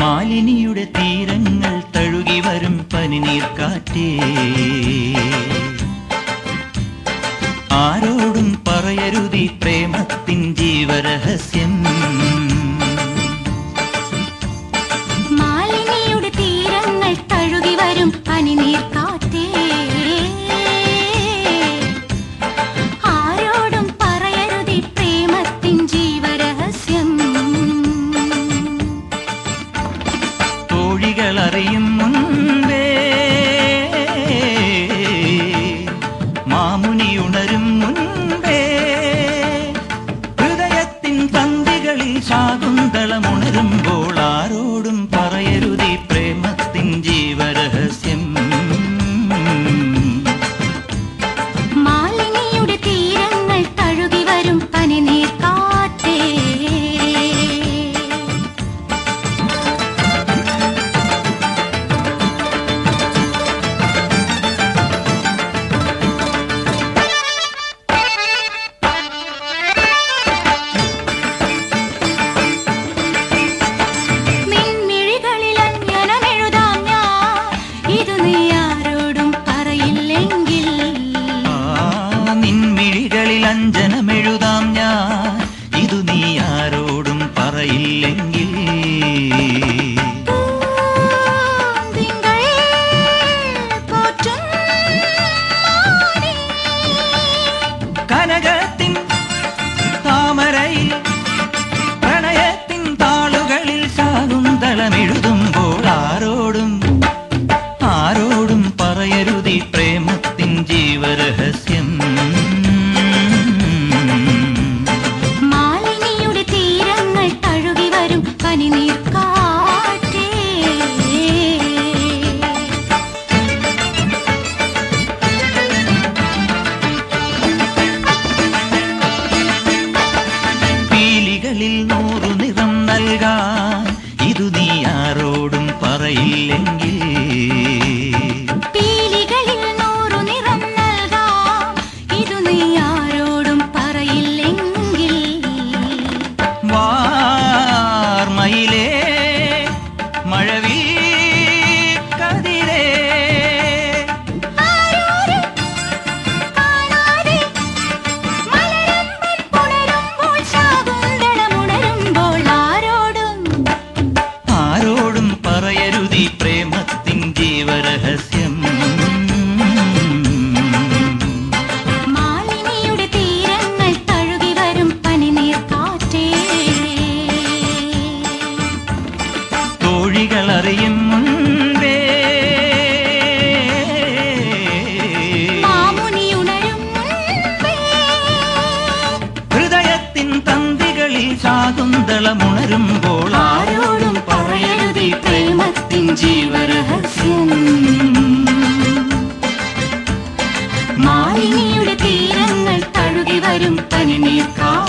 മാലിനിയുടെ തീരങ്ങൾ തഴുകി വരും പനിനീർക്കാറ്റേ, ആരോടും പറയരുതി പ്രേമത്തിൻ ജീവരഹസ്യം. മാലിനിയുടെ തീരങ്ങൾ തഴുകി വരും പനിനീർക്കാറ്റേ, ആരോടും പറയരുതി പ്രേമത്തിൻ ജീവരഹസ്യം. തോഴികളറിയും മുൻപേ, മാമുനി ഉണരും മുൻപേ, ഹൃദയത്തിൻ തന്തികളിൽ ശാകുന്തളമുണരുമ്പോൾ ആരോടും പറയരുതി പ്രേമത്തിൻ ജീവരഹസ്യം. മാലിനിയുടെ തീരങ്ങൾ തഴുകി വരും പനിനീർക്കാറ്റേ, അഞ്ജനമെഴുതാം ഞാൻ, ഇതു നീ ആരോടും പറയില്ലെങ്കിൽ. കനകത്തിൻ താമരയിൽ പ്രണയത്തിൻ താളുകളിൽ ശാകുന്തളമെഴുതുമ്പോൾ ആരോടും ആരോടും പറയരുതി പ്രേമത്തിൻ ജീവരഹസ്യം. പീലികളിൽ 100 നിറം നൽകാൻ ഇതു നീ ആരോടും പറയില്ലെങ്കിൽ. പീലികളിൽ 100 നിറം നൽകാം, ഇതു നീ ആരോടും പറയില്ലെങ്കിൽ. വാർമയിലേ മഴവിൽ കതിരേ, ആരോരും കാണാതെ മലരമ്പൻ പുണരുമ്പോൾ ശാകുന്തളമുണരുമ്പോൾ ആരോടും പറയരുതി പ്രേമത്തിൻ ജീവരഹസ്യം. മാലിനിയുടെ തീരങ്ങൾ തഴുകി വരും പനിനീർക്കാറ്റേ, തോഴികളറിയും മുൻപേ, മാമുനി ഉണരും മുൻപേ, ഹൃദയത്തിൻ തന്തികളിൽ ശാകുന്തളമുണരുമ്പോൾ ആരോടും പറയരുതി പ്രേമത്തിൻ ജീവരഹസ്യം. മാലിനിയുടെ തീരങ്ങൾ തഴുകി വരും പനിനീർക്കാറ്റേ.